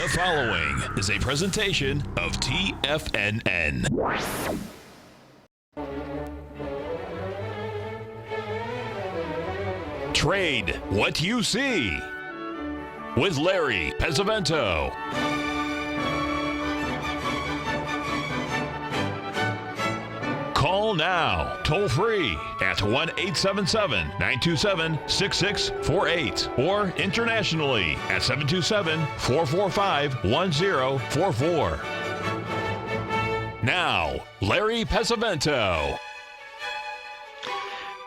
The following is a presentation of TFNN. Trade what you see with Larry Pesavento. Call now, toll free at 1-877-927-6648 or internationally at 727-445-1044. Now, Larry Pesavento.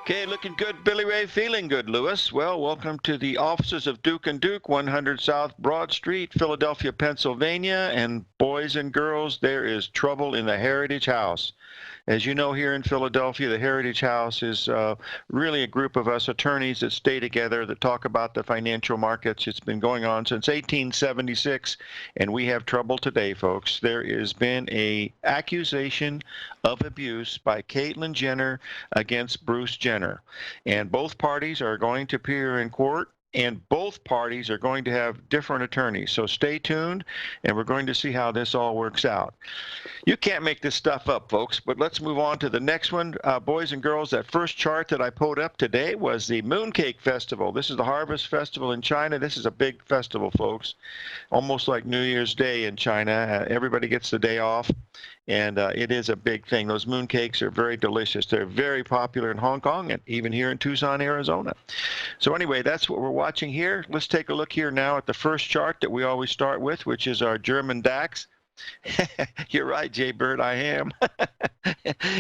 Okay, looking good, Billy Ray. Feeling good, Lewis. Well, welcome to the offices of Duke & Duke, 100 South Broad Street, Philadelphia, Pennsylvania. And boys and girls, there is trouble in the Heritage House. As you know, here in Philadelphia, the Heritage House is really a group of us attorneys that stay together that talk about the financial markets. It's been going on since 1876, and we have trouble today, folks. There has been an accusation of abuse by Caitlyn Jenner against Bruce Jenner, and both parties are going to appear in court. And both parties are going to have different attorneys. So stay tuned, and we're going to see how this all works out. You can't make this stuff up, folks, but let's move on to the next one. Boys and girls, that first chart that I put up today was the Mooncake Festival. This is the Harvest Festival in China. This is a big festival, folks, almost like New Year's Day in China. Everybody gets the day off. And it is a big thing. Those mooncakes are very delicious. They're very popular in Hong Kong and even here in Tucson, Arizona. So anyway, that's what we're watching here. Let's take a look here now at the first chart that we always start with, which is our German DAX. You're right, Jay Bird, I am.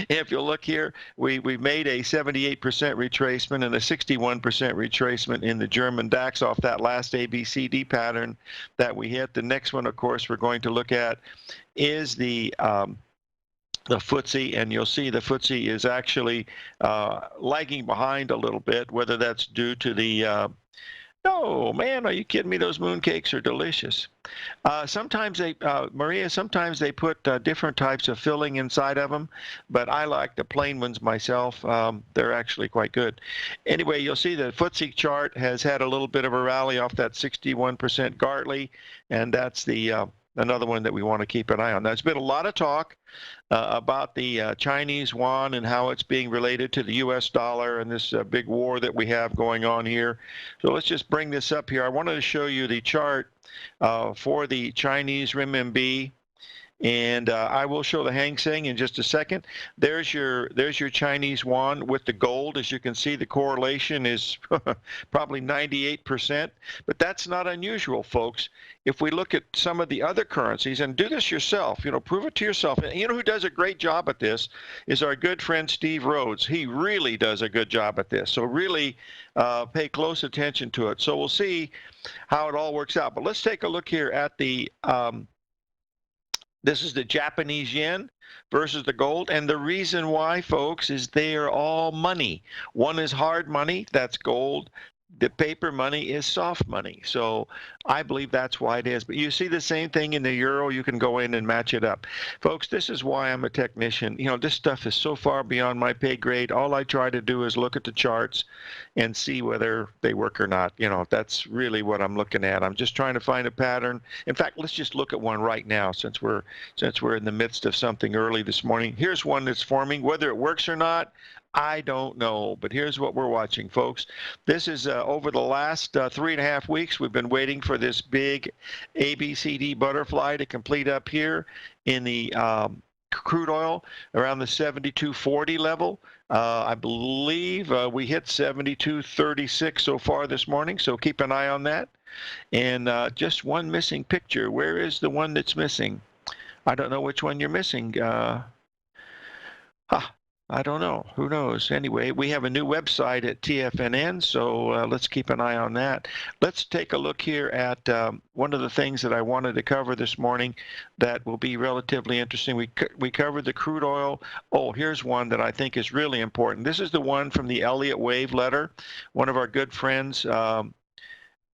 If you'll look here, we've made a 78% retracement and a 61% retracement in the German DAX off that last ABCD pattern that we hit. The next one, of course, we're going to look at is the FTSE, and you'll see the FTSE is actually lagging behind a little bit, whether that's due to the oh, man, are you kidding me? Those mooncakes are delicious. Sometimes they, Maria, sometimes they put different types of filling inside of them, but I like the plain ones myself. They're actually quite good. Anyway, you'll see the FTSE chart has had a little bit of a rally off that 61% Gartley, and that's the another one that we want to keep an eye on. There's been a lot of talk about the Chinese yuan and how it's being related to the U.S. dollar and this big war that we have going on here. So let's just bring this up here. I wanted to show you the chart for the Chinese renminbi. And I will show the Hang Seng in just a second. There's your Chinese yuan with the gold. As you can see, the correlation is probably 98%. But that's not unusual, folks. If we look at some of the other currencies, and do this yourself, prove it to yourself. And you know who does a great job at this is our good friend Steve Rhodes. He really does a good job at this. So really pay close attention to it. So we'll see how it all works out. But let's take a look here at the this is the Japanese yen versus the gold. And the reason why, folks, is they are all money. One is hard money, that's gold. The paper money is soft money. So I believe that's why it is. But you see the same thing in the euro. You can go in and match it up. Folks, this is why I'm a technician. This stuff is so far beyond my pay grade. All I try to do is look at the charts and see whether they work or not. That's really what I'm looking at. I'm just trying to find a pattern. In fact, let's just look at one right now since we're in the midst of something early this morning. Here's one that's forming. Whether it works or not, I don't know, but here's what we're watching, folks. This is over the last 3.5 weeks, we've been waiting for this big ABCD butterfly to complete up here in the crude oil around the 72.40 level. I believe we hit 72.36 so far this morning, so keep an eye on that. And just one missing picture. Where is the one that's missing? I don't know which one you're missing. I don't know. Who knows? Anyway, we have a new website at TFNN, so let's keep an eye on that. Let's take a look here at one of the things that I wanted to cover this morning that will be relatively interesting. We covered the crude oil. Oh, here's one that I think is really important. This is the one from the Elliott Wave letter. One of our good friends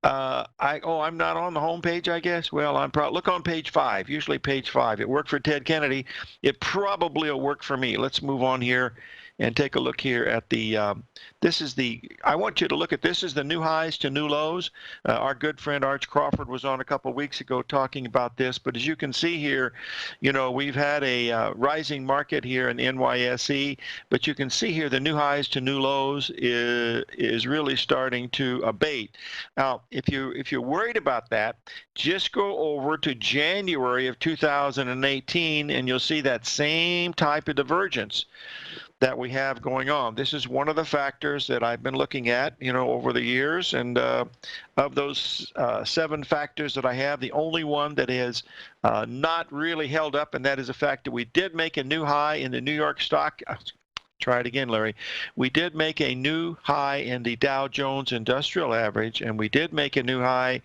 I'm not on the home page, I guess. Well, look on page 5, usually page 5. It worked for Ted Kennedy. It probably will work for me. Let's move on here and take a look here at the, I want you to look at this is the new highs to new lows. Our good friend Arch Crawford was on a couple weeks ago talking about this, but as you can see here, we've had a rising market here in the NYSE, but you can see here the new highs to new lows is really starting to abate. Now, if you're worried about that, just go over to January of 2018 and you'll see that same type of divergence that we have going on. This is one of the factors that I've been looking at, over the years. And of those 7 factors that I have, the only one that has not really held up, and that is the fact that we did make a new high in the New York stock. Try it again, Larry. We did make a new high in the Dow Jones Industrial Average, and we did make a new high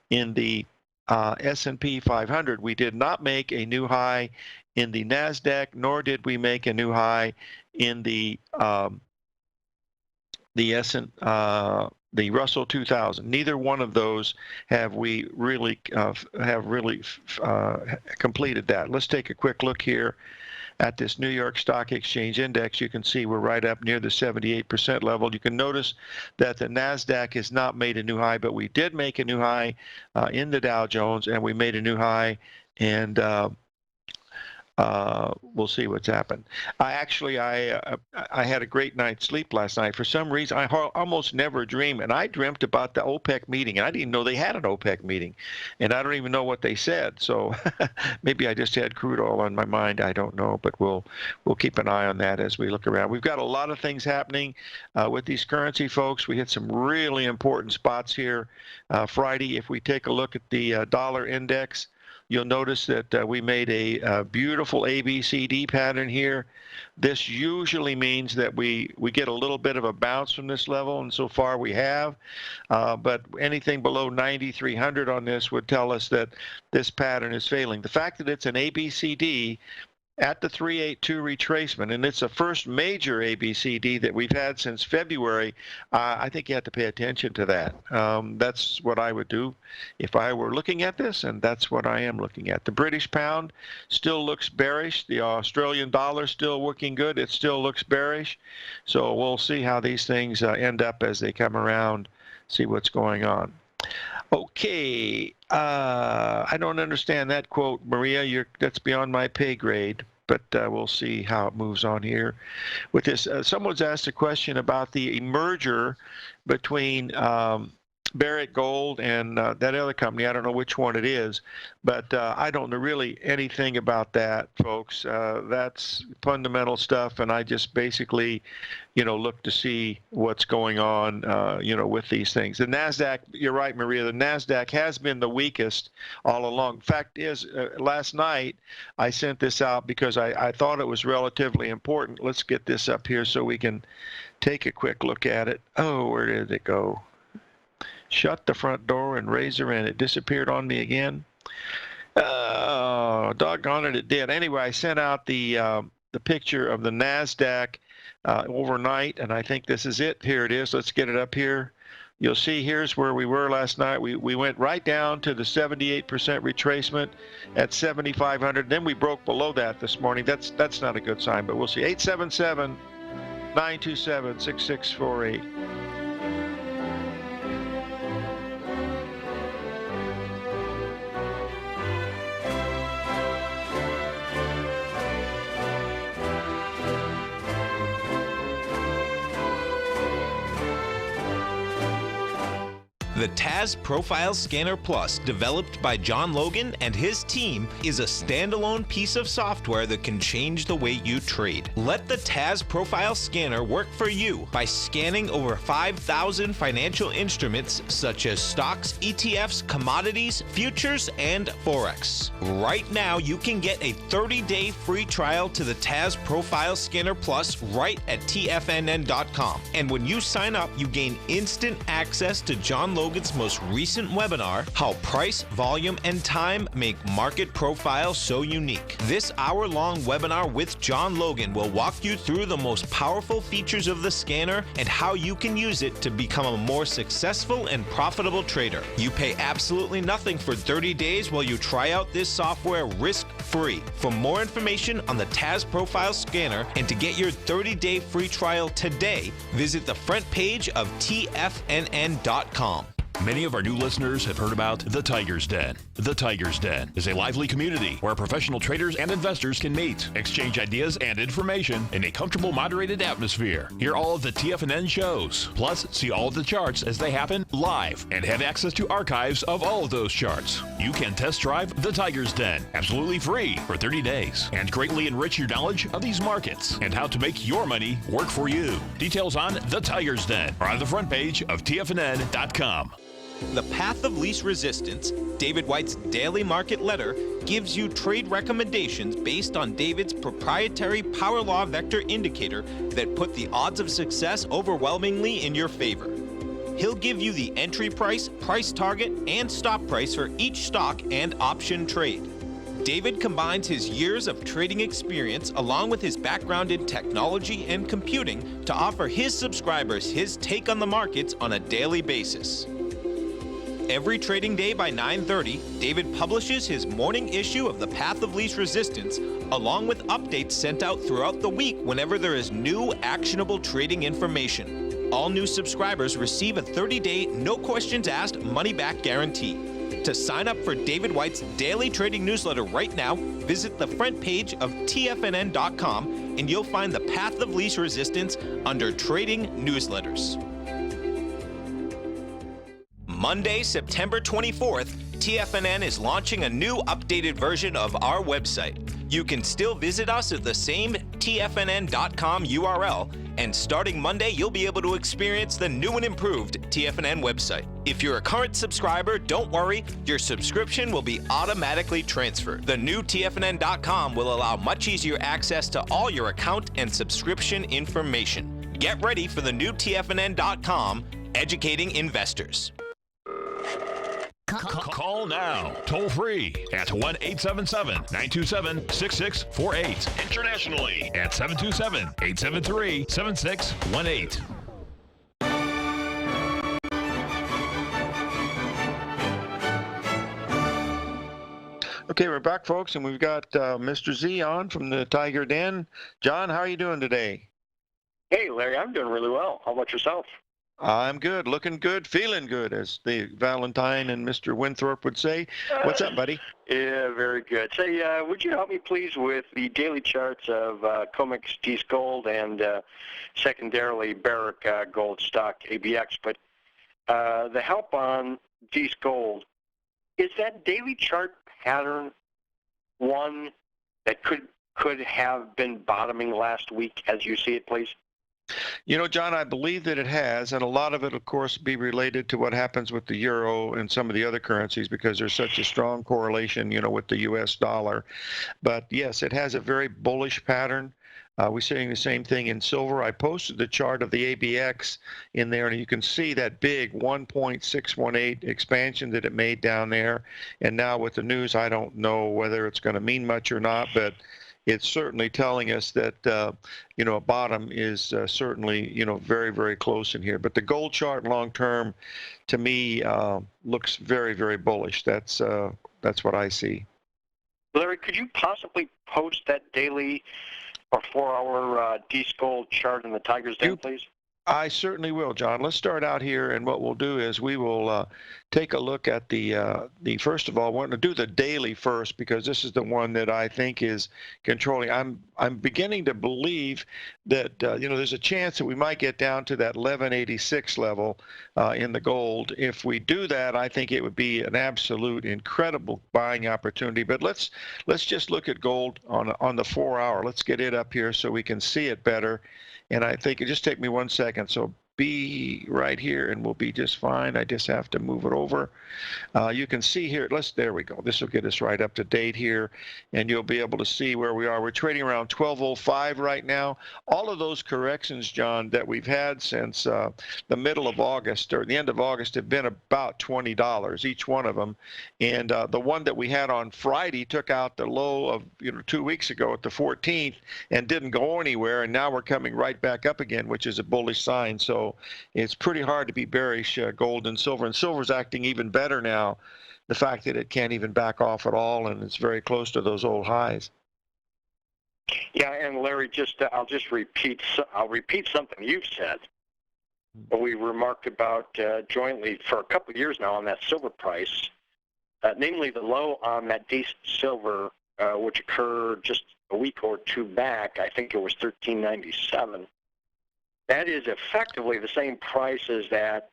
in the S&P 500. We did not make a new high in the NASDAQ, nor did we make a new high in the Russell 2000. Neither one of those have we really completed that. Let's take a quick look here at this New York Stock Exchange Index. You can see we're right up near the 78% level. You can notice that the NASDAQ has not made a new high, but we did make a new high in the Dow Jones, and we made a new high, and we'll see what's happened. I had a great night's sleep last night. For some reason, I almost never dream, and I dreamt about the OPEC meeting, and I didn't know they had an OPEC meeting, and I don't even know what they said. So maybe I just had crude oil on my mind. I don't know, but we'll keep an eye on that as we look around. We've got a lot of things happening with these currency folks. We hit some really important spots here Friday. If we take a look at the dollar index, you'll notice that we made a beautiful ABCD pattern here. This usually means that we get a little bit of a bounce from this level, and so far we have. But anything below 9,300 on this would tell us that this pattern is failing. The fact that it's an ABCD at the 382 retracement, and it's the first major ABCD that we've had since February, I think you have to pay attention to that. That's what I would do if I were looking at this, and that's what I am looking at. The British pound still looks bearish. The Australian dollar still working good. It still looks bearish. So we'll see how these things end up as they come around, see what's going on. Okay, I don't understand that quote, Maria. That's beyond my pay grade, but we'll see how it moves on here. With this, someone's asked a question about the merger between Barrick Gold and that other company. I don't know which one it is, but I don't know really anything about that, folks. That's fundamental stuff, and I just basically, look to see what's going on, with these things. The NASDAQ, you're right, Maria, the NASDAQ has been the weakest all along. Fact is, last night I sent this out because I thought it was relatively important. Let's get this up here so we can take a quick look at it. Oh, where did it go? Shut the front door and raise her in. It disappeared on me again. Oh, doggone it, it did. Anyway, I sent out the picture of the NASDAQ overnight, and I think this is it. Here it is. Let's get it up here. You'll see here's where we were last night. We went right down to the 78% retracement at 7,500. Then we broke below that this morning. That's not a good sign, but we'll see. 877-927-6648. The TAS Profile Scanner Plus, developed by John Logan and his team, is a standalone piece of software that can change the way you trade. Let the TAS Profile Scanner work for you by scanning over 5,000 financial instruments such as stocks, ETFs, commodities, futures, and Forex. Right now, you can get a 30-day free trial to the TAS Profile Scanner Plus right at TFNN.com. And when you sign up, you gain instant access to John Logan's Logan's most recent webinar, How Price, Volume, and Time Make Market Profiles So Unique. This hour-long webinar with John Logan will walk you through the most powerful features of the scanner and how you can use it to become a more successful and profitable trader. You pay absolutely nothing for 30 days while you try out this software risk-free. For more information on the TAS Profile Scanner and to get your 30-day free trial today, visit the front page of TFNN.com. Many of our new listeners have heard about The Tiger's Den. The Tiger's Den is a lively community where professional traders and investors can meet, exchange ideas and information in a comfortable, moderated atmosphere. Hear all of the TFNN shows, plus see all of the charts as they happen live and have access to archives of all of those charts. You can test drive The Tiger's Den absolutely free for 30 days and greatly enrich your knowledge of these markets and how to make your money work for you. Details on The Tiger's Den are on the front page of TFNN.com. The Path of Least Resistance, David White's daily market letter, gives you trade recommendations based on David's proprietary Power Law Vector indicator that put the odds of success overwhelmingly in your favor. He'll give you the entry price, price target, and stop price for each stock and option trade. David combines his years of trading experience along with his background in technology and computing to offer his subscribers his take on the markets on a daily basis. Every trading day by 9:30, David publishes his morning issue of The Path of Least Resistance, along with updates sent out throughout the week whenever there is new actionable trading information. All new subscribers receive a 30-day, no questions asked, money-back guarantee. To sign up for David White's daily trading newsletter right now, visit the front page of TFNN.com and you'll find The Path of Least Resistance under Trading Newsletters. Monday, September 24th, TFNN is launching a new updated version of our website. You can still visit us at the same TFNN.com URL, and starting Monday, you'll be able to experience the new and improved TFNN website. If you're a current subscriber, don't worry, your subscription will be automatically transferred. The new TFNN.com will allow much easier access to all your account and subscription information. Get ready for the new TFNN.com, educating investors. Call now, toll free at 1-877-927-6648. Internationally at 727-873-7618. Okay, we're back, folks, and we've got Mr. Z on from the Tiger Den. John, how are you doing today? Hey, Larry, I'm doing really well. How about yourself? I'm good, looking good, feeling good, as the Valentine and Mr. Winthrop would say. What's up, buddy? Yeah, very good. Say, would you help me, please, with the daily charts of COMEX East Gold and secondarily Barrick Gold stock, ABX? But the help on East Gold, is that daily chart pattern one that could have been bottoming last week, as you see it, please? You know, John, I believe that it has, and a lot of it, of course, be related to what happens with the euro and some of the other currencies because there's such a strong correlation, you know, with the U.S. dollar. But yes, it has a very bullish pattern. We're seeing the same thing in silver. I posted the chart of the ABX in there, and you can see that big 1.618 expansion that it made down there. And now with the news, I don't know whether it's going to mean much or not, but it's certainly telling us that, you know, a bottom is certainly, you know, very, very close in here. But the gold chart long-term, to me, looks very, very bullish. That's what I see. Larry, could you possibly post that daily or 4-hour East Gold chart in the Tiger's Den, please? I certainly will, John. Let's start out here, and what we'll do is we will take a look at the first of all, we're going to do the daily first because this is the one that I think is controlling. I'm beginning to believe that you know, there's a chance that we might get down to that 1186 level in the gold. If we do that, I think it would be an absolute incredible buying opportunity. But let's just look at gold on the 4-hour. Let's get it up here so we can see it better. And I think it just take me 1 second. So be right here, and we'll be just fine. I just have to move it over. You can see here, there we go. This will get us right up to date here, and you'll be able to see where we are. We're trading around 1205 right now. All of those corrections, John, that we've had since the middle of August or the end of August have been about $20, each one of them. And the one that we had on Friday took out the low of 2 weeks ago at the 14th and didn't go anywhere, and now we're coming right back up again, which is a bullish sign. So it's pretty hard to be bearish gold and silver's acting even better now. The fact that it can't even back off at all, and it's very close to those old highs. Yeah, and Larry, I'll repeat something you've said. We remarked about jointly for a couple of years now on that silver price, namely the low on that decent silver, which occurred just a week or two back. I think it was $13.97. That is effectively the same price as that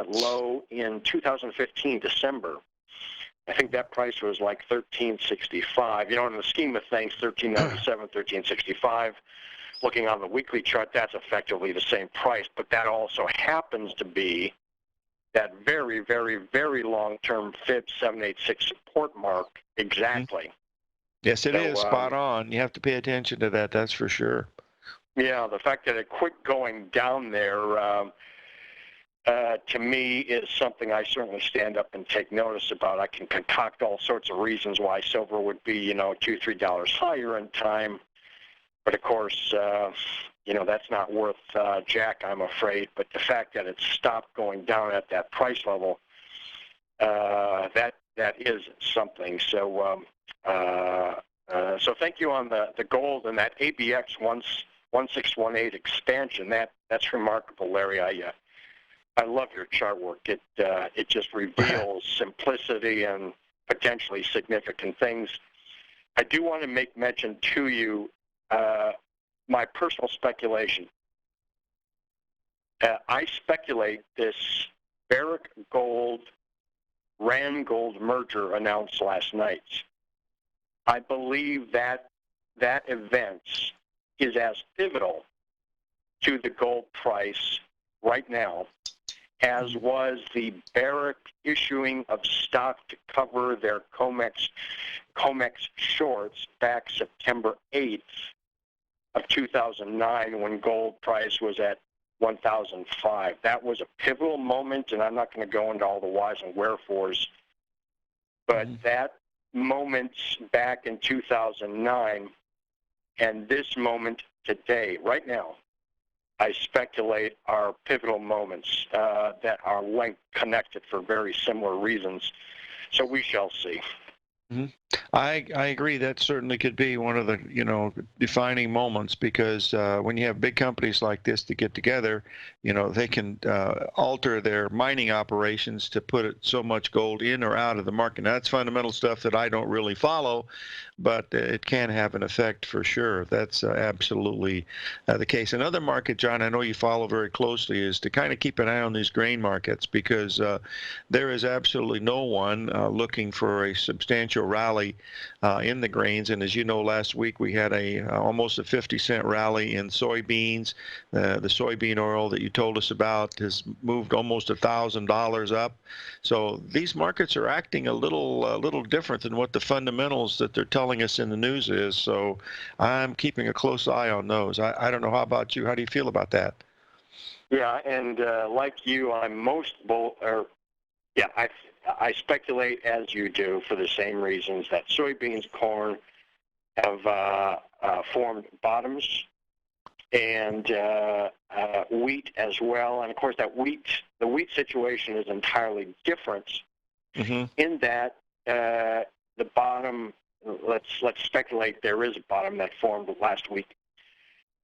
low in 2015 December. I think that price was like $13.65. In the scheme of things, $13.97, $13.65. Looking on the weekly chart, that's effectively the same price, but that also happens to be that very, very, very long-term Fib 786 support mark exactly. Yes, it is spot on. You have to pay attention to that, that's for sure. Yeah, the fact that it quit going down there, to me, is something I certainly stand up and take notice about. I can concoct all sorts of reasons why silver would be, $2, $3 higher in time. But, of course, that's not worth jack, I'm afraid. But the fact that it stopped going down at that price level, that is something. So so thank you on the gold and that ABX 1618 expansion. That's remarkable, Larry. I love your chart work. It just reveals simplicity and potentially significant things. I do want to make mention to you my personal speculation. I speculate this Barrick Gold Rand Gold merger announced last night. I believe that event is as pivotal to the gold price right now as was the Barrick issuing of stock to cover their COMEX shorts back September 8th of 2009 when gold price was at 1,005. That was a pivotal moment, and I'm not going to go into all the whys and wherefores, but that moment back in 2009 and this moment today, right now, I speculate are pivotal moments that are linked, connected for very similar reasons. So we shall see. I agree. That certainly could be one of the defining moments, because when you have big companies like this to get together, they can alter their mining operations to put so much gold in or out of the market. Now, that's fundamental stuff that I don't really follow, but it can have an effect for sure. That's absolutely the case. Another market, John, I know you follow very closely, is to kind of keep an eye on these grain markets, because there is absolutely no one looking for a substantial rally in the grains. And as you know, last week we had almost a 50-cent rally in soybeans. The soybean oil that you told us about has moved almost $1,000 up. So these markets are acting a little different than what the fundamentals that they're telling us in the news is. So I'm keeping a close eye on those. I don't know. How about you? How do you feel about that? Yeah, and like you, I'm most I speculate, as you do, for the same reasons, that soybeans, corn have formed bottoms, and wheat as well. And of course, the wheat situation is entirely different in that the bottom. Let's speculate there is a bottom that formed last week.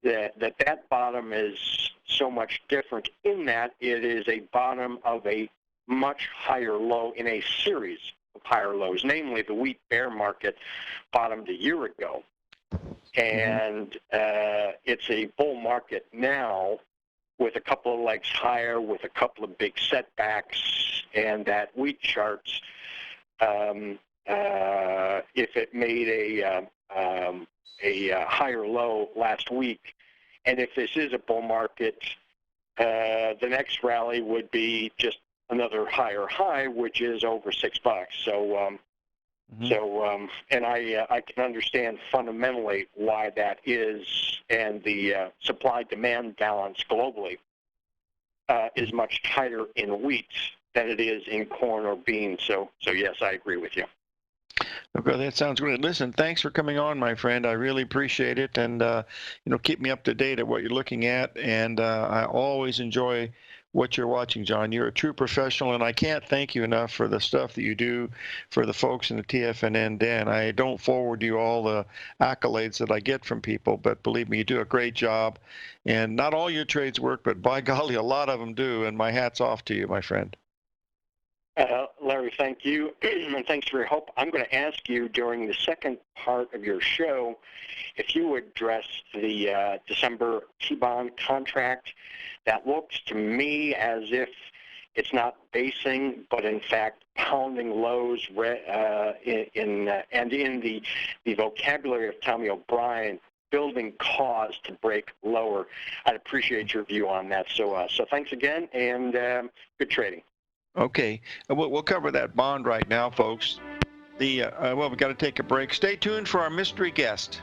That bottom is so much different in that it is a bottom of a much higher low in a series of higher lows, namely the wheat bear market bottomed a year ago. And it's a bull market now with a couple of legs higher, with a couple of big setbacks, and that wheat charts, if it made a higher low last week, and if this is a bull market, the next rally would be just another higher high, which is over $6. So, and I can understand fundamentally why that is, and the supply-demand balance globally is much tighter in wheat than it is in corn or beans. So yes, I agree with you. Okay, that sounds great. Listen, thanks for coming on, my friend. I really appreciate it, and keep me up to date at what you're looking at. And I always enjoy what you're watching, John. You're a true professional, and I can't thank you enough for the stuff that you do for the folks in the TFNN den. I don't forward you all the accolades that I get from people, but believe me, you do a great job. And not all your trades work, but by golly, a lot of them do. And my hat's off to you, my friend. Larry, thank you, and thanks for your help. I'm going to ask you during the second part of your show if you would address the December T-bond contract. That looks to me as if it's not basing, but in fact pounding lows in the vocabulary of Tommy O'Brien, building cause to break lower. I'd appreciate your view on that. So thanks again, and good trading. Okay, we'll cover that bond right now, folks. We've got to take a break. Stay tuned for our mystery guest.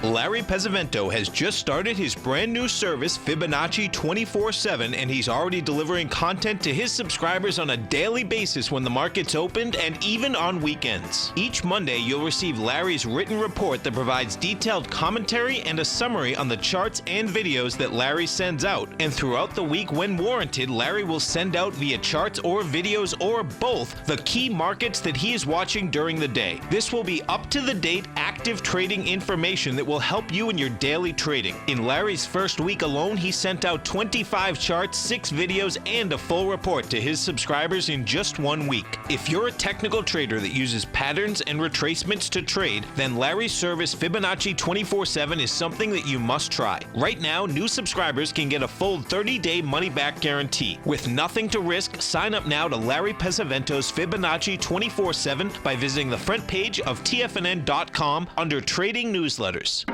Larry Pesavento has just started his brand new service, Fibonacci 24/7, and he's already delivering content to his subscribers on a daily basis when the market's opened and even on weekends. Each Monday, you'll receive Larry's written report that provides detailed commentary and a summary on the charts and videos that Larry sends out. And throughout the week, when warranted, Larry will send out via charts or videos or both the key markets that he is watching during the day. This will be up-to-the-date, active trading information that will help you in your daily trading. In Larry's first week alone, he sent out 25 charts, 6 videos, and a full report to his subscribers in just 1 week. If you're a technical trader that uses patterns and retracements to trade, then Larry's service Fibonacci 24/7 is something that you must try. Right now, new subscribers can get a full 30-day money-back guarantee. With nothing to risk, sign up now to Larry Pesavento's Fibonacci 24/7 by visiting the front page of TFNN.com under Trading Newsletters.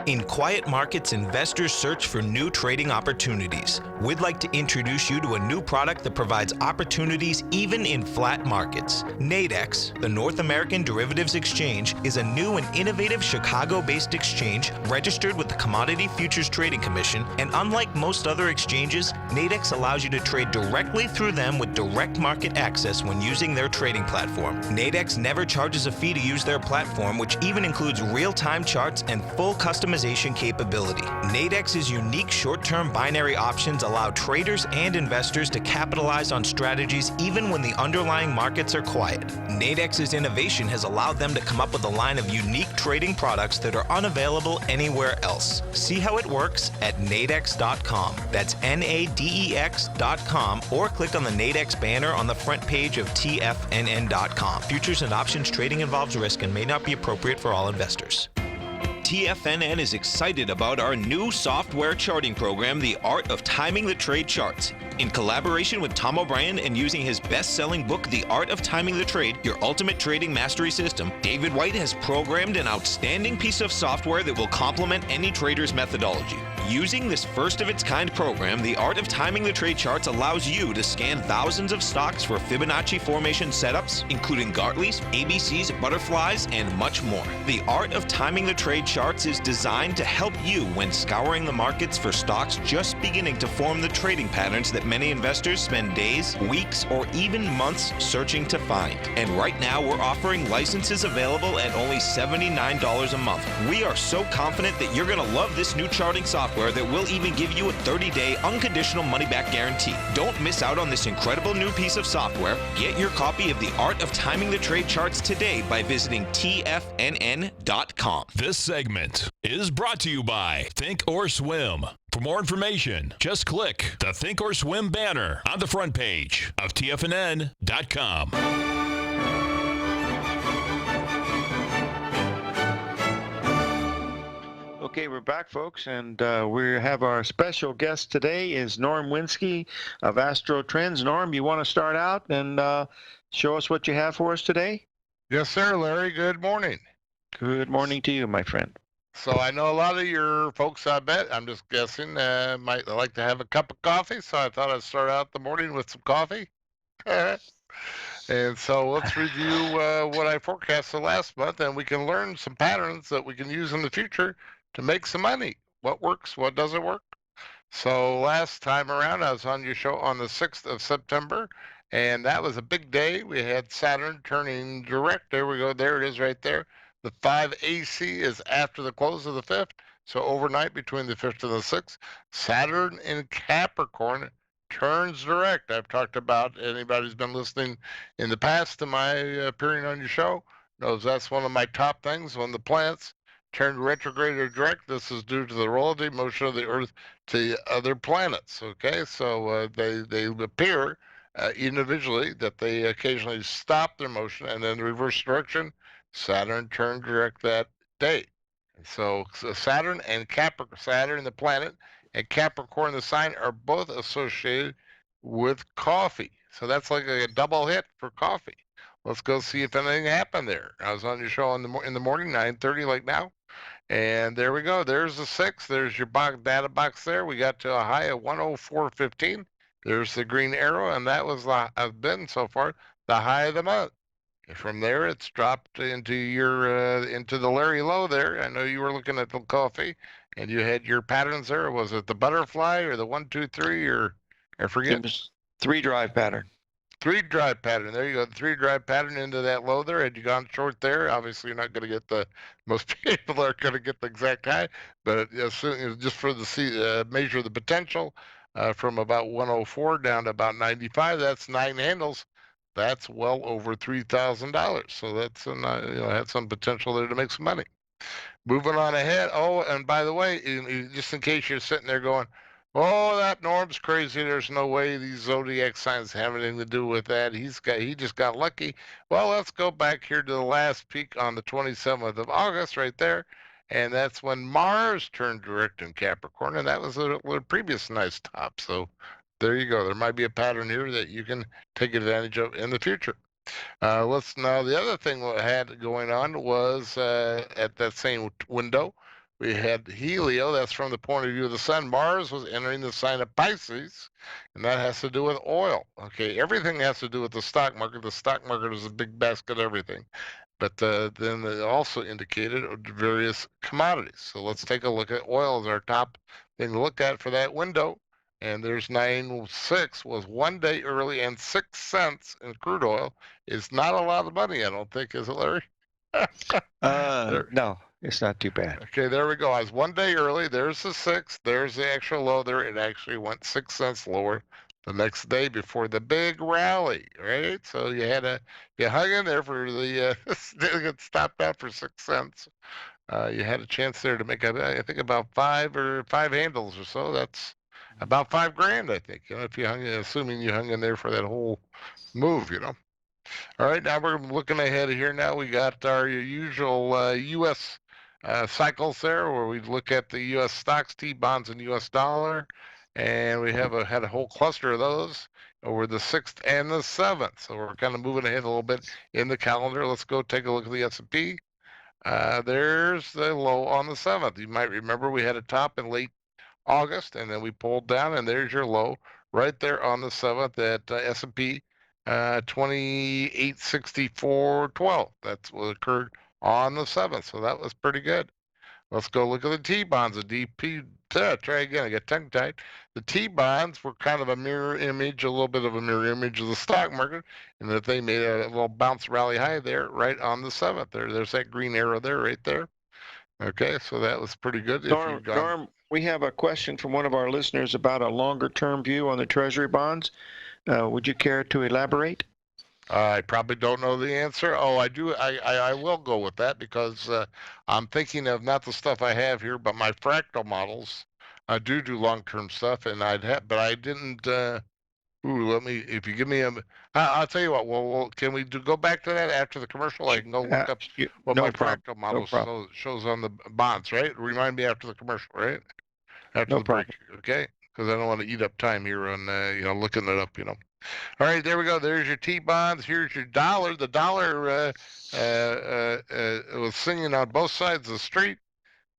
In quiet markets, investors search for new trading opportunities. We'd like to introduce you to a new product that provides opportunities even in flat markets. Nadex, the North American Derivatives Exchange, is a new and innovative Chicago-based exchange registered with the Commodity Futures Trading Commission, and unlike most other exchanges, Nadex allows you to trade directly through them with direct market access when using their trading platform. Nadex never charges a fee to use their platform, which even includes real-time charts and full customization capability. Nadex's unique short-term binary options allow traders and investors to capitalize on strategies even when the underlying markets are quiet. Nadex's innovation has allowed them to come up with a line of unique trading products that are unavailable anywhere else. See how it works at nadex.com. That's NADEX.com, or click on the Nadex banner on the front page of TFNN.com. Futures and options trading involves risk and may not be appropriate for all investors. TFNN is excited about our new software charting program, The Art of Timing the Trade Charts. In collaboration with Tom O'Brien and using his best-selling book, The Art of Timing the Trade, Your Ultimate Trading Mastery System, David White has programmed an outstanding piece of software that will complement any trader's methodology. Using this first-of-its-kind program, The Art of Timing the Trade Charts allows you to scan thousands of stocks for Fibonacci formation setups, including Gartleys, ABCs, butterflies, and much more. The Art of Timing the Trade Charts is designed to help you when scouring the markets for stocks just beginning to form the trading patterns that many investors spend days, weeks, or even months searching to find. And right now, we're offering licenses available at only $79 a month. We are so confident that you're going to love this new charting software that will even give you a 30-day unconditional money-back guarantee. Don't miss out on this incredible new piece of software. Get your copy of The Art of Timing the Trade Charts today by visiting TFNN.com. This segment is brought to you by Think or Swim. For more information, just click the Think or Swim banner on the front page of TFNN.com. Okay, we're back, folks, and we have our special guest today is Norm Winsky of Astro Trends. Norm, you want to start out and show us what you have for us today? Yes, sir, Larry. Good morning. Good morning to you, my friend. So I know a lot of your folks, I bet, I'm just guessing, might like to have a cup of coffee. So I thought I'd start out the morning with some coffee. And so let's review what I forecasted last month, and we can learn some patterns that we can use in the future to make some money. What works, what doesn't work. So last time around, I was on your show on the 6th of September, and that was a big day. We had Saturn turning direct. There we go. There it is right there. The 5 AC is after the close of the 5th. So overnight between the 5th and the 6th, Saturn in Capricorn turns direct. I've talked about, anybody who's been listening in the past to my appearing on your show knows that's one of my top things. When the planets turn retrograde or direct, this is due to the relative motion of the Earth to other planets. Okay, so they appear individually that they occasionally stop their motion and then reverse direction. Saturn turned direct that day. So Saturn and Capricorn, Saturn the planet and Capricorn the sign are both associated with coffee. So that's like a double hit for coffee. Let's go see if anything happened there. I was on your show in the morning, 9:30, like now. And there we go. There's the 6. There's your data box there. We got to a high of 104.15. There's the green arrow, and that was I've been so far the high of the month. From there, it's dropped into your into the Larry low there. I know you were looking at the coffee, and you had your patterns there. Was it the butterfly or the 1, 2, 3, or I forget? It was 3 drive pattern. 3 drive pattern. There you go. The 3 drive pattern into that low there. Had you gone short there, obviously you're not going to get the, most people are going to get the exact high, but just for the measure the potential from about 104 down to about 95, that's 9 handles. That's well over $3,000. So that's had some potential there to make some money. Moving on ahead. Oh, and by the way, just in case you're sitting there going, "Oh, that Norm's crazy. There's no way these zodiac signs have anything to do with that. He just got lucky." Well, let's go back here to the last peak on the 27th of August, right there, and that's when Mars turned direct in Capricorn, and that was a previous nice top. So there you go. There might be a pattern here that you can take advantage of in the future. The other thing we had going on was at that same window, we had Helio. That's from the point of view of the sun. Mars was entering the sign of Pisces, and that has to do with oil. Okay, everything has to do with the stock market. The stock market is a big basket of everything. But then it also indicated various commodities. So let's take a look at oil as our top thing to look at for that window. And there's 9.6 was 1 day early, and 6 cents in crude oil is not a lot of money, I don't think, is it, Larry? No, it's not too bad. Okay, there we go. I was 1 day early. There's the 6. There's the actual low there. It actually went 6 cents lower the next day before the big rally, right? So you hung in there for the it stopped out for 6 cents. You had a chance there to make I think about five handles or so. That's about $5,000, I think. If you assuming you hung in there for that whole move, All right, now we're looking ahead here. Now we got our usual U.S. Cycles there, where we look at the U.S. stocks, T-bonds, and U.S. dollar, and we had a whole cluster of those over the 6th and the 7th. So we're kind of moving ahead a little bit in the calendar. Let's go take a look at the S&P. There's the low on the 7th. You might remember we had a top in late August, and then we pulled down, and there's your low right there on the 7th at S&P 2864.12. That's what occurred on the 7th, so that was pretty good. Let's go look at the T-bonds. The DP, try again, I got tongue-tied. The T-bonds were kind of a mirror image, a little bit of a mirror image of the stock market, and that they made a little bounce rally high there right on the 7th. There's that green arrow there, right there. Okay, so that was pretty good. Norm, we have a question from one of our listeners about a longer-term view on the Treasury bonds. Would you care to elaborate? I probably don't know the answer. Oh, I do. I will go with that because I'm thinking of not the stuff I have here, but my fractal models. I do long-term stuff, and but I didn't Ooh, if you give me I'll tell you what, can we go back to that after the commercial? I can go look up what No my problem. fractal No model problem. shows on the bonds, right? Remind me after the commercial, right? After No the break, problem. okay? Because I don't want to eat up time here on, looking it up, All right, there we go. There's your T-bonds. Here's your dollar. The dollar was singing on both sides of the street.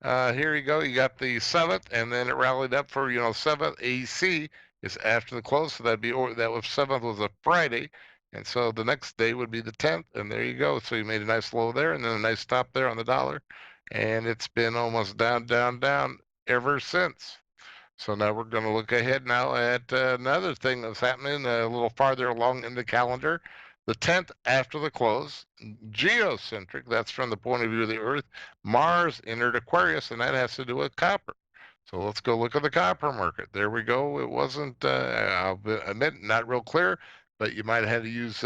Here you go. You got the 7th, and then it rallied up for 7th AC is after the close, so that was 7th was a Friday, and so the next day would be the 10th, and there you go. So you made a nice low there, and then a nice top there on the dollar, and it's been almost down, down, down ever since. So now we're going to look ahead now at another thing that's happening a little farther along in the calendar. The 10th after the close, geocentric, that's from the point of view of the Earth. Mars entered Aquarius, and that has to do with copper. So let's go look at the copper market. There we go. It wasn't, I'll admit, not real clear, but you might have had to use,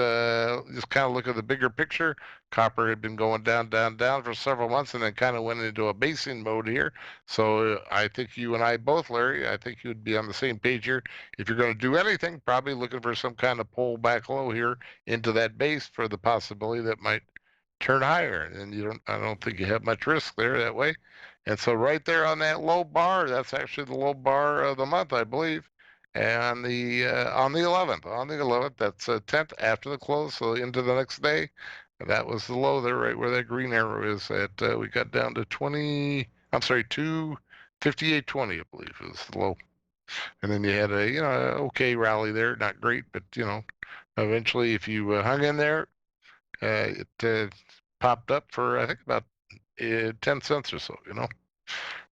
just kind of look at the bigger picture. Copper had been going down, down, down for several months and then kind of went into a basing mode here. So I think you and I both, Larry, I think you'd be on the same page here. If you're going to do anything, probably looking for some kind of pullback low here into that base for the possibility that might turn higher. And I don't think you have much risk there that way. And so right there on that low bar, that's actually the low bar of the month, I believe. And on the 11th, that's 10th after the close, so into the next day. That was the low there, right where that green arrow is. We got down to 258.20, I believe, is the low. And then you had a okay rally there, not great, but eventually if you hung in there, it popped up for I think about 10 cents or so,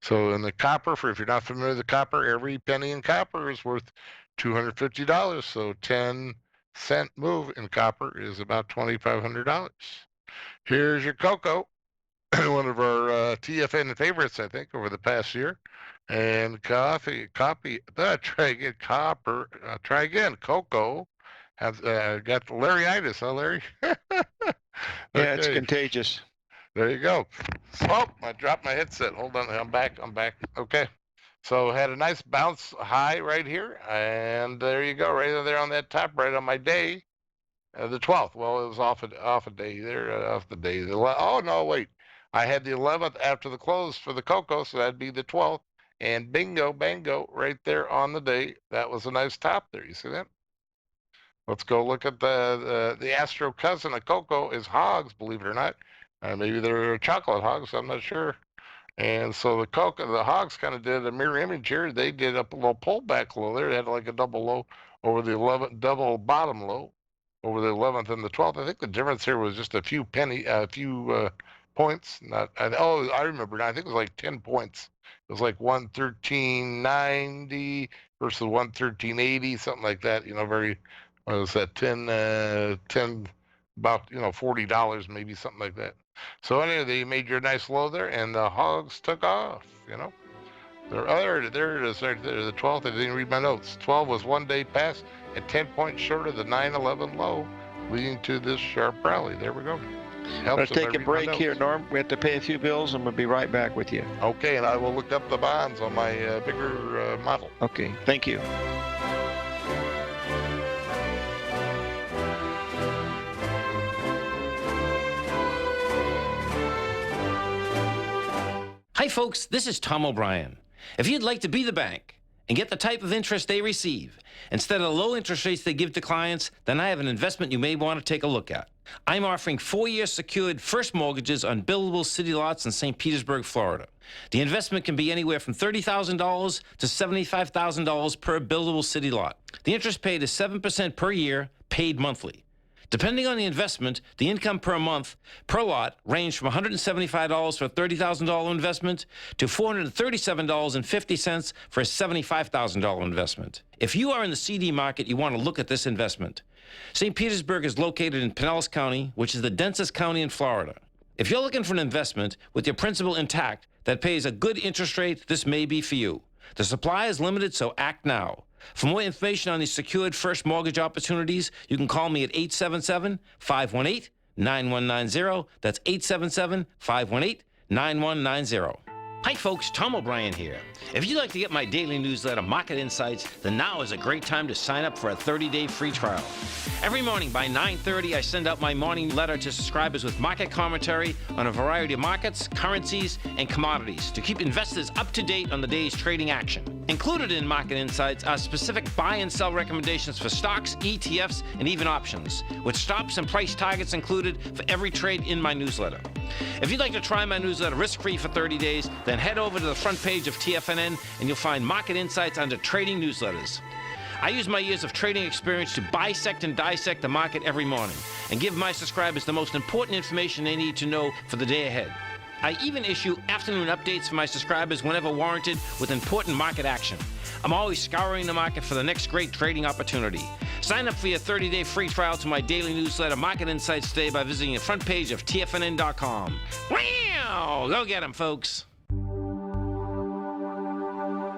So in the copper, if you're not familiar with the copper, every penny in copper is worth $250. So 10-cent move in copper is about $2,500. Here's your cocoa, one of our TFN favorites, I think, over the past year. And try again, copper, try again, cocoa. Has got Larryitis, huh, Larry? Yeah, it's contagious. There you go. Oh, I dropped my headset. Hold on, I'm back. Okay. So had a nice bounce high right here, and there you go, right there on that top, right on my day, the 12th. Well, it was off a day there, off the day. Oh no, wait, I had the 11th after the close for the cocoa, so that'd be the 12th, and bingo, bango, right there on the day. That was a nice top there. You see that? Let's go look at the astro cousin of cocoa is hogs, believe it or not. Maybe they're chocolate hogs, I'm not sure. And so the hogs kind of did a mirror image here. They did a little pullback low there. They had like a double low over the 11th, double bottom low over the 11th and the 12th. I think the difference here was just a few points. I remember now. I think it was like 10 points. It was like 113.90 versus 113.80, something like that. What was that? 10, about $40 maybe, something like that. So anyway, they made your nice low there, and the hogs took off. There it is, right there, the 12th. I didn't read my notes. 12 was one day past and 10 points short of the 9/11 low, leading to this sharp rally. There we go. Let's take a break here, Norm. We have to pay a few bills, and we'll be right back with you. Okay, and I will look up the bonds on my bigger model. Okay, thank you. Hi folks, this is Tom O'Brien. If you'd like to be the bank and get the type of interest they receive instead of the low interest rates they give to clients, then I have an investment you may want to take a look at. I'm offering 4-year secured first mortgages on buildable city lots in St. Petersburg, Florida. The investment can be anywhere from $30,000 to $75,000 per buildable city lot. The interest paid is 7% per year, paid monthly. Depending on the investment, the income per month per lot ranged from $175 for a $30,000 investment to $437.50 for a $75,000 investment. If you are in the CD market, you want to look at this investment. St. Petersburg is located in Pinellas County, which is the densest county in Florida. If you're looking for an investment with your principal intact that pays a good interest rate, this may be for you. The supply is limited, so act now. For more information on these secured first mortgage opportunities, you can call me at 877-518-9190. That's 877-518-9190. Hi folks, Tom O'Brien here. If you'd like to get my daily newsletter, Market Insights, then now is a great time to sign up for a 30-day free trial. Every morning by 9:30, I send out my morning letter to subscribers with market commentary on a variety of markets, currencies, and commodities to keep investors up to date on the day's trading action. Included in Market Insights are specific buy and sell recommendations for stocks, ETFs, and even options, with stops and price targets included for every trade in my newsletter. If you'd like to try my newsletter risk-free for 30 days, then head over to the front page of TFNN and you'll find Market Insights under Trading Newsletters. I use my years of trading experience to bisect and dissect the market every morning and give my subscribers the most important information they need to know for the day ahead. I even issue afternoon updates for my subscribers whenever warranted with important market action. I'm always scouring the market for the next great trading opportunity. Sign up for your 30-day free trial to my daily newsletter, Market Insights, today by visiting the front page of TFNN.com. Wow! Go get 'em, folks.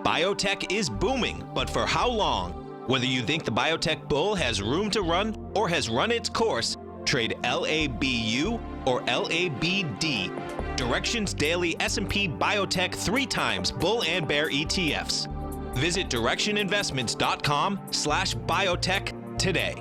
Biotech is booming, but for how long? Whether you think the biotech bull has room to run or has run its course, trade LABU or LABD. Direction's daily S&P Biotech 3 times bull and bear ETFs. Visit directioninvestments.com/biotech today.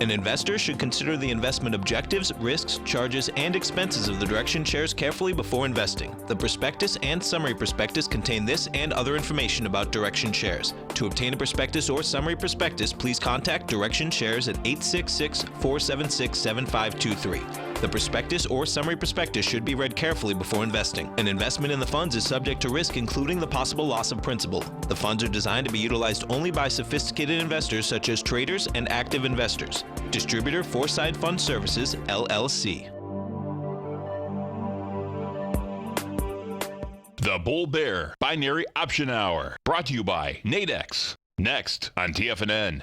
An investor should consider the investment objectives, risks, charges, and expenses of the Direction shares carefully before investing. The prospectus and summary prospectus contain this and other information about Direction shares. To obtain a prospectus or summary prospectus, please contact Direction shares at 866-476-7523. The prospectus or summary prospectus should be read carefully before investing. An investment in the funds is subject to risk, including the possible loss of principal. The funds are designed to be utilized only by sophisticated investors such as traders and active investors. Distributor Foreside Fund Services, LLC. The Bull Bear Binary Option Hour, brought to you by Nadex. Next on TFNN.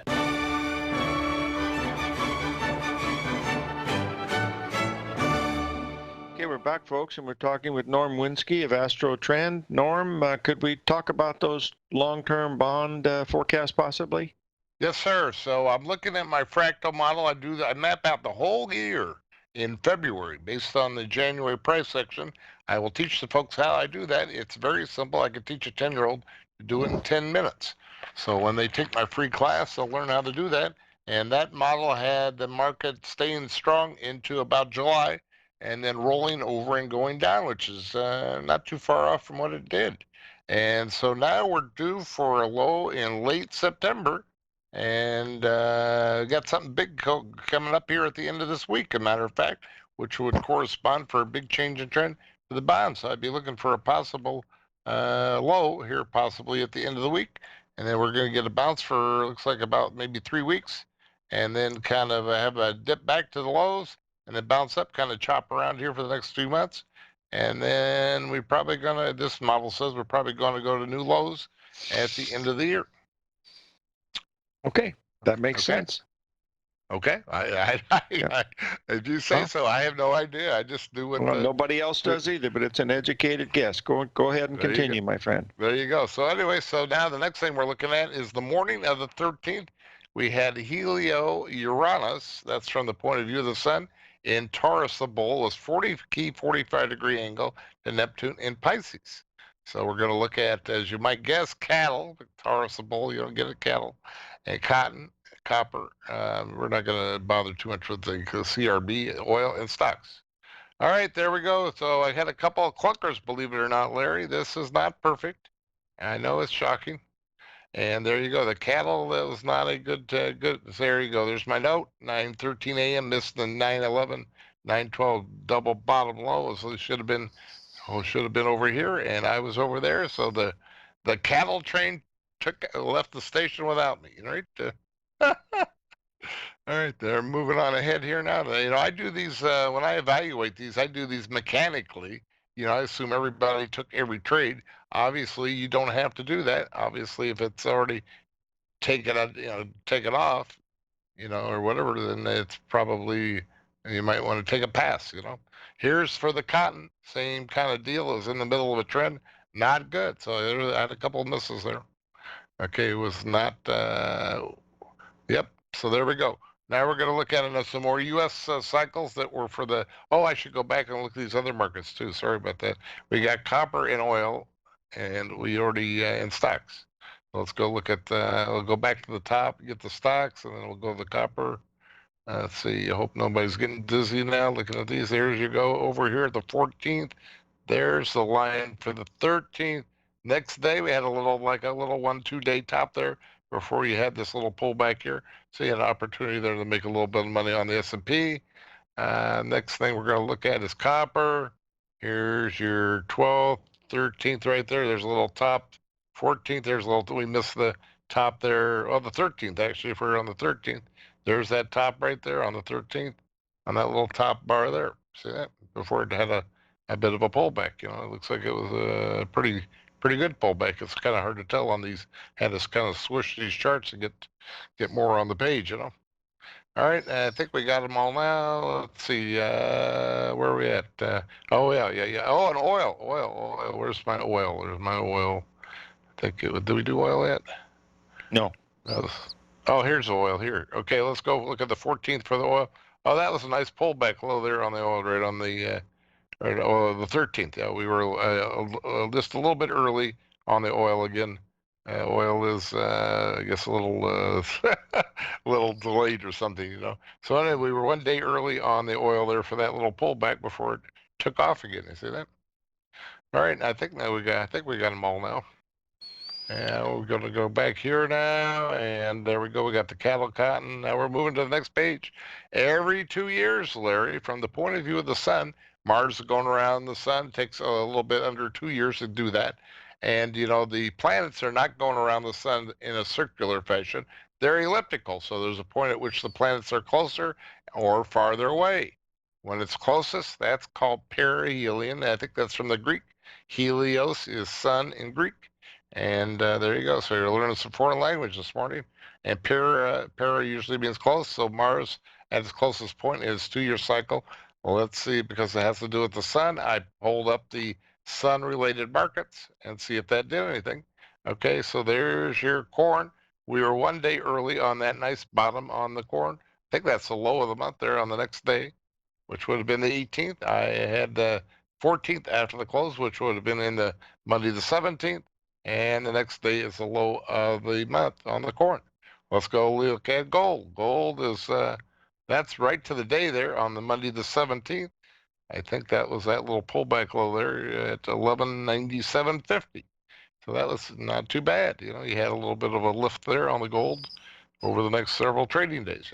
Okay, we're back, folks, and we're talking with Norm Winsky of AstroTrend. Norm, could we talk about those long-term bond forecasts possibly? Yes, sir. So I'm looking at my fractal model. I map out the whole year in February based on the January price section. I will teach the folks how I do that. It's very simple. I could teach a 10-year-old to do it in 10 minutes. So when they take my free class, they'll learn how to do that. And that model had the market staying strong into about July and then rolling over and going down, which is not too far off from what it did. And so now we're due for a low in late September. And got something big coming up here at the end of this week, a matter of fact, which would correspond for a big change in trend for the bond. So I'd be looking for a possible low here, possibly at the end of the week. And then we're going to get a bounce for, looks like about maybe 3 weeks. And then kind of have a dip back to the lows and then bounce up, kind of chop around here for the next 2 months. And then we're probably going to, this model says we're probably going to go to new lows at the end of the year. Okay, that makes sense. Okay, if you say so, I have no idea. I just do what. Well, nobody else does either, but it's an educated guess. Go ahead and continue, my friend. There you go. So anyway, so now the next thing we're looking at is the morning of the 13th. We had Helio-Uranus. That's from the point of view of the sun. In Taurus, the bull was 45-degree angle to Neptune in Pisces. So we're going to look at, as you might guess, cattle. Taurus, the bull, you don't get it, cattle. And cotton, copper. We're not going to bother too much with the CRB, oil, and stocks. All right, there we go. So I had a couple of clunkers, believe it or not, Larry. This is not perfect. I know it's shocking. And there you go. The cattle, that was not a good. There you go. There's my note. 9:13 a.m. missed the 9:11, 9:12 double bottom low. So it should have been over here, and I was over there. So the cattle train left the station without me, right? All right, they're moving on ahead here now. I do these when I evaluate these. I do these mechanically. I assume everybody took every trade. Obviously, you don't have to do that. Obviously, if it's already taken off, or whatever, then it's probably you might want to take a pass. Here's for the cotton, same kind of deal. It was in the middle of a trend, not good. So I had a couple of misses there. Okay, it was not, yep, so there we go. Now we're going to look at some more U.S. cycles that were for I should go back and look at these other markets too. Sorry about that. We got copper and oil and we already in stocks. Let's go look at. We'll go back to the top, get the stocks, and then we'll go to the copper. Let's see. I hope nobody's getting dizzy now looking at these. There's you go over here at the 14th. There's the line for the 13th. Next day we had a little 1-2 day top there before you had this little pullback here. So you had an opportunity there to make a little bit of money on the S&P. Next thing we're going to look at is copper. Here's your 12th, 13th right there. There's a little top. 14th, there's a little, we missed the top there. Oh, the 13th, actually, if we're on the 13th. There's that top right there on the 13th, on that little top bar there. See that? Before it had a bit of a pullback. It looks like it was a pretty good pullback. It's kind of hard to tell on these. Had to kind of swoosh these charts and get more on the page. All right, I think we got them all now. Let's see, where are we at? Oh yeah. Oh, and oil. Where's my oil? There's my oil. I think did we do oil yet? No. Oh, here's oil here. Okay, let's go look at the 14th for the oil. Oh, that was a nice pullback low there on the oil, right on the the 13th. Yeah, we were just a little bit early on the oil again. Oil is, I guess, a little little delayed or something. So anyway, we were 1 day early on the oil there for that little pullback before it took off again. You see that? All right, I think we got them all now. And we're going to go back here now, and there we go. We got the cattle cotton. Now we're moving to the next page. Every 2 years, Larry, from the point of view of the sun, Mars is going around the sun. It takes a little bit under 2 years to do that. And, the planets are not going around the sun in a circular fashion. They're elliptical. So there's a point at which the planets are closer or farther away. When it's closest, that's called perihelion. I think that's from the Greek. Helios is sun in Greek. And there you go. So you're learning some foreign language this morning. And para usually means close. So Mars at its closest point is 2-year cycle. Well, let's see, because it has to do with the sun. I pulled up the sun-related markets and see if that did anything. Okay, so there's your corn. We were 1 day early on that nice bottom on the corn. I think that's the low of the month there on the next day, which would have been the 18th. I had the 14th after the close, which would have been in the Monday the 17th. And the next day is the low of the month on the corn. Let's go look at gold. Gold is, that's right to the day there on the Monday the 17th. I think that was that little pullback low there at 1197.50. So that was not too bad. You had a little bit of a lift there on the gold over the next several trading days,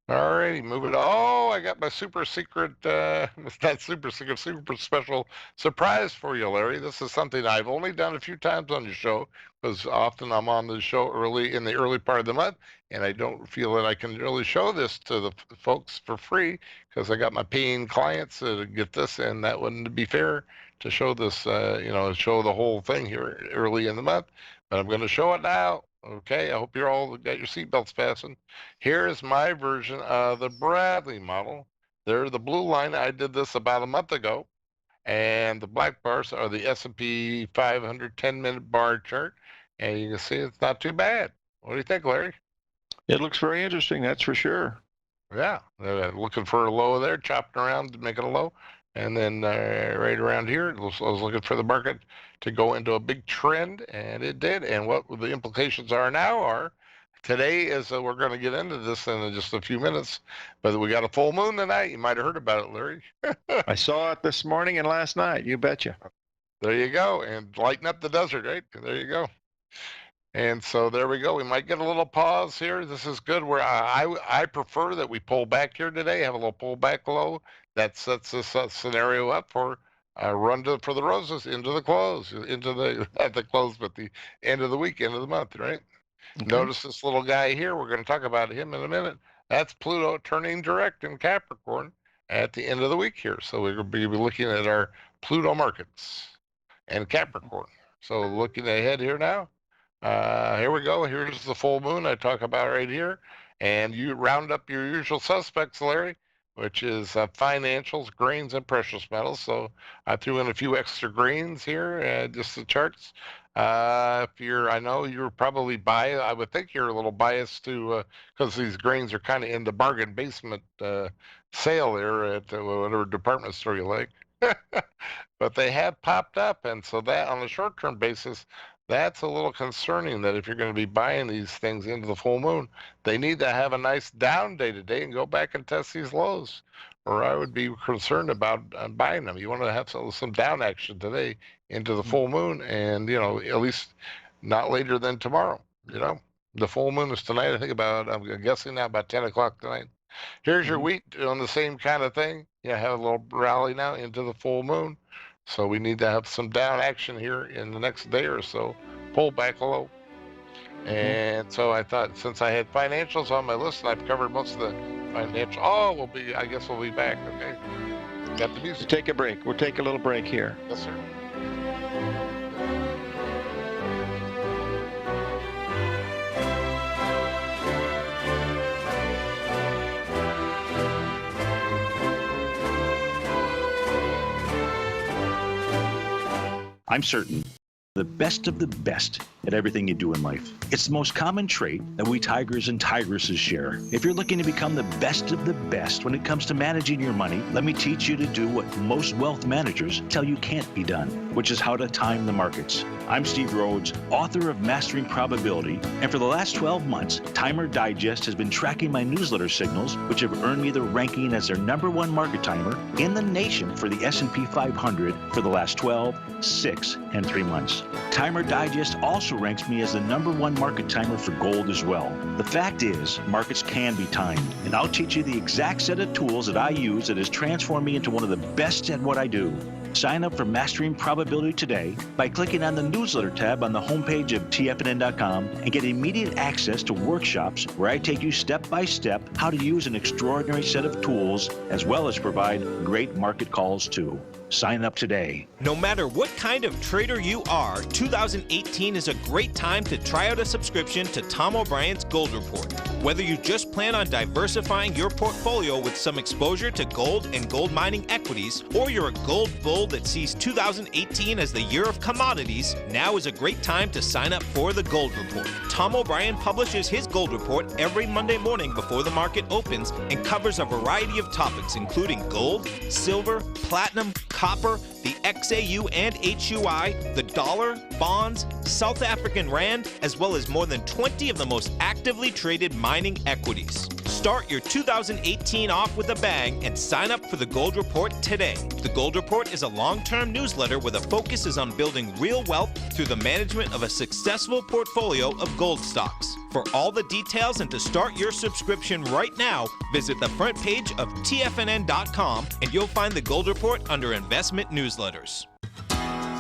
All righty, moving on. Oh, I got my super secret, not super secret, super special surprise for you, Larry. This is something I've only done a few times on your show, because often I'm on the show in the early part of the month, and I don't feel that I can really show this to the folks for free, because I got my paying clients to get this, and that wouldn't be fair to show this, show the whole thing here early in the month. But I'm going to show it now. Okay, I hope you're all got your seatbelts fastened. Here's my version of the Bradley model. There's the blue line. I did this about a month ago. And the black bars are the S&P 500 10-minute bar chart. And you can see it's not too bad. What do you think, Larry? It looks very interesting, that's for sure. Yeah, looking for a low there, chopping around to make it a low. And then right around here, I was looking for the market to go into a big trend, and it did. And what the implications are now are, today is, we're going to get into this in just a few minutes, but we got a full moon tonight. You might have heard about it, Larry. I saw it this morning and last night, you betcha. There you go, and lighten up the desert, right? There you go. And so there we go. We might get a little pause here. This is good. Where I prefer that we pull back here today, have a little pullback low. That sets this scenario up for a run for the roses into the close, at the close, but the end of the week, end of the month, right? Okay. Notice this little guy here. We're going to talk about him in a minute. That's Pluto turning direct in Capricorn at the end of the week here. So we're going to be looking at our Pluto markets and Capricorn. So looking ahead here now. Here we go. Here's the full moon I talk about right here. And you round up your usual suspects, Larry, which is financials, grains, and precious metals. So I threw in a few extra grains here, just the charts. I know you're probably biased. I would think you're a little biased to, because these grains are kind of in the bargain basement sale there at whatever department store you like. But they have popped up, and so that on a short-term basis, that's a little concerning that if you're going to be buying these things into the full moon, they need to have a nice down day today and go back and test these lows, or I would be concerned about buying them. You want to have some down action today into the full moon, and at least not later than tomorrow. The full moon is tonight. I think I'm guessing now about 10 o'clock tonight. Here's your wheat on the same kind of thing. Have a little rally now into the full moon. So we need to have some down action here in the next day or so. Pull back low. And so I thought, since I had financials on my list and I've covered most of the financial, I guess we'll be back. Okay. Got the music. Take a break. We'll take a little break here. Yes, sir. I'm certain the best of the best at everything you do in life. It's the most common trait that we tigers and tigresses share. If you're looking to become the best of the best when it comes to managing your money, let me teach you to do what most wealth managers tell you can't be done, which is how to time the markets. I'm Steve Rhodes, author of Mastering Probability, and for the last 12 months, Timer Digest has been tracking my newsletter signals, which have earned me the ranking as their #1 market timer in the nation for the S&P 500 for the last 12, 6, and 3 months. Timer Digest also ranks me as the #1 market timer for gold as well. The fact is, markets can be timed, and I'll teach you the exact set of tools that I use that has transformed me into one of the best at what I do. Sign up for Mastering Probability today by clicking on the newsletter tab on the homepage of TFNN.com and get immediate access to workshops where I take you step by step how to use an extraordinary set of tools, as well as provide great market calls too. Sign up today. No matter what kind of trader you are, 2018 is a great time to try out a subscription to Tom O'Brien's Gold Report. Whether you just plan on diversifying your portfolio with some exposure to gold and gold mining equities, or you're a gold bull that sees 2018 as the year of commodities, now is a great time to sign up for the Gold Report. Tom O'Brien publishes his Gold Report every Monday morning before the market opens and covers a variety of topics including gold, silver, platinum, copper, the XAU and HUI, the dollar, bonds, South African rand, as well as more than 20 of the most actively traded mining equities. Start your 2018 off with a bang and sign up for the Gold Report today. The Gold Report is a long-term newsletter where the focus is on building real wealth through the management of a successful portfolio of gold stocks. For all the details and to start your subscription right now, visit the front page of TFNN.com and you'll find the Gold Report under Investment Newsletters.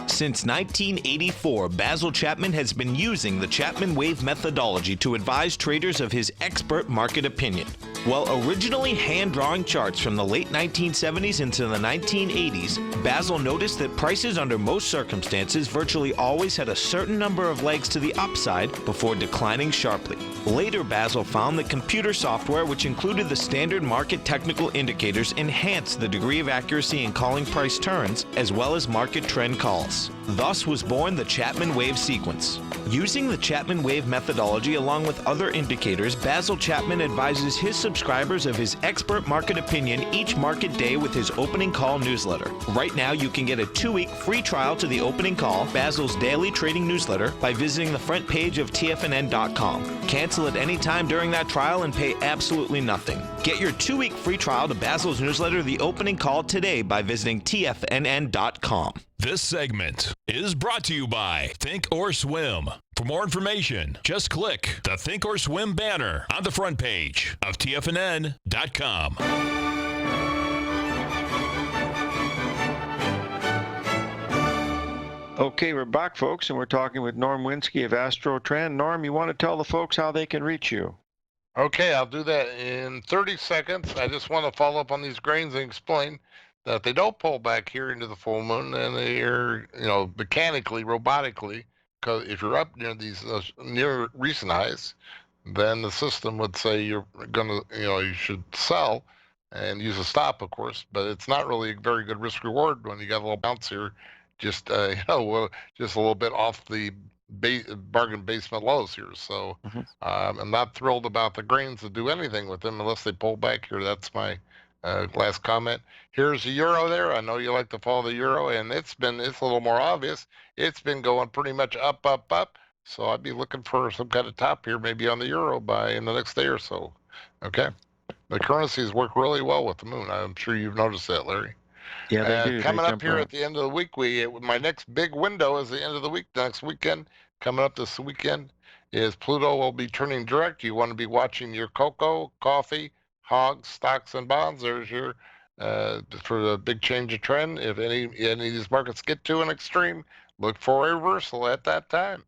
Since 1984, Basil Chapman has been using the Chapman Wave methodology to advise traders of his expert market opinion. While originally hand-drawing charts from the late 1970s into the 1980s, Basil noticed that prices under most circumstances virtually always had a certain number of legs to the upside before declining sharply. Later, Basil found that computer software, which included the standard market technical indicators, enhanced the degree of accuracy in calling price turns, as well as market trend calls. Thus was born the Chapman Wave sequence. Using the Chapman Wave methodology along with other indicators, Basil Chapman advises his subscribers of his expert market opinion each market day with his opening call newsletter. Right now, you can get a 2-week free trial to the opening call, Basil's daily trading newsletter, by visiting the front page of TFNN.com. Cancel at any time during that trial and pay absolutely nothing. Get your 2-week free trial to Basil's newsletter, The Opening Call, today by visiting TFNN.com. This segment is brought to you by Think or Swim. For more information, just click the Think or Swim banner on the front page of TFNN.com. Okay, we're back, folks, and we're talking with Norm Winsky of AstroTrend. Norm, you want to tell the folks how they can reach you? Okay, I'll do that in 30 seconds. I just want to follow up on these grains and explain that if they don't pull back here into the full moon, then they're, mechanically, robotically, because if you're up near these near recent highs, then the system would say you're gonna, you should sell and use a stop, of course, but it's not really a very good risk reward when you got a little bounce here, just just a little bit off the bargain basement lows here. So I'm not thrilled about the grains to do anything with them unless they pull back here. That's my Last comment. Here's the euro there. I know you like to follow the euro, and it's a little more obvious. It's been going pretty much up, up, up. So I'd be looking for some kind of top here, maybe on the euro in the next day or so. Okay. The currencies work really well with the moon. I'm sure you've noticed that, Larry. Yeah, they do. Coming They up jump here around. at the end of the week, my next big window is the end of the week. Next weekend, coming up this weekend, is Pluto will be turning direct. You want to be watching your cocoa, coffee, hogs, stocks, and bonds. There's your for the big change of trend. If any of these markets get to an extreme, look for a reversal at that time.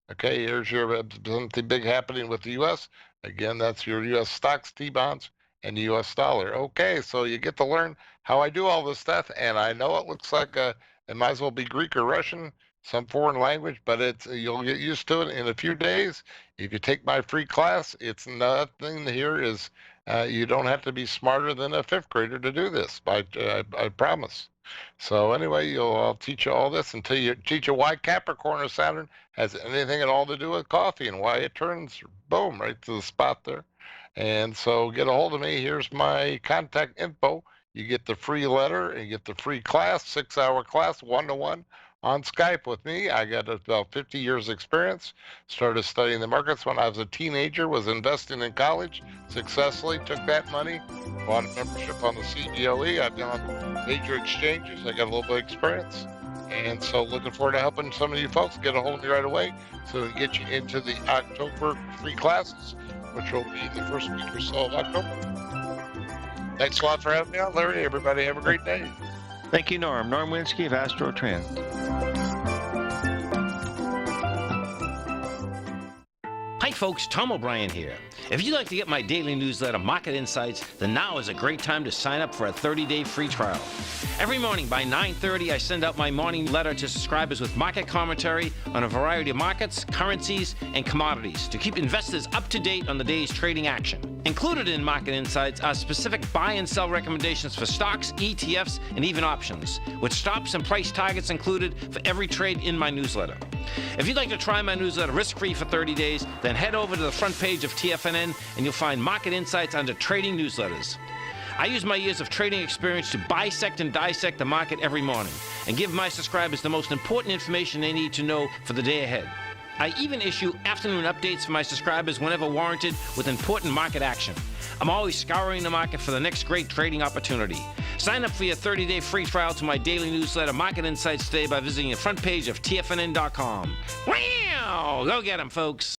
Okay, here's your something big happening with the U.S. Again, that's your U.S. stocks, T-bonds, and the U.S. dollar. Okay, so you get to learn how I do all this stuff, and I know it looks like it might as well be Greek or Russian, some foreign language, but you'll get used to it in a few days. If you take my free class, it's nothing here is you don't have to be smarter than a fifth grader to do this. I promise. So anyway, I'll teach you all this until you teach you why Capricorn or Saturn has anything at all to do with coffee and why it turns boom right to the spot there. And so get a hold of me. Here's my contact info. You get the free letter and you get the free class, 6-hour class, 1-to-1 on Skype with me. I got about 50 years experience. Started studying the markets when I was a teenager, was investing in college, successfully took that money, bought a membership on the CBOE. I've done major exchanges. I got a little bit of experience. And so looking forward to helping some of you folks. Get a hold of me right away so we can get you into the October free classes, which will be the first week or so of October. Thanks a lot for having me on, Larry. Everybody have a great day. Thank you, Norm. Norm Winsky of Astro Trend. Hi folks, Tom O'Brien here. If you'd like to get my daily newsletter, Market Insights, then now is a great time to sign up for a 30-day free trial. Every morning by 9:30, I send out my morning letter to subscribers with market commentary on a variety of markets, currencies, and commodities to keep investors up to date on the day's trading action. Included in Market Insights are specific buy and sell recommendations for stocks, ETFs, and even options, with stops and price targets included for every trade in my newsletter. If you'd like to try my newsletter risk-free for 30 days, then head over to the front page of TFNN and you'll find Market Insights under Trading Newsletters. I use my years of trading experience to bisect and dissect the market every morning and give my subscribers the most important information they need to know for the day ahead. I even issue afternoon updates for my subscribers whenever warranted with important market action. I'm always scouring the market for the next great trading opportunity. Sign up for your 30-day free trial to my daily newsletter, Market Insights, today by visiting the front page of TFNN.com. Wow! Go get them, folks.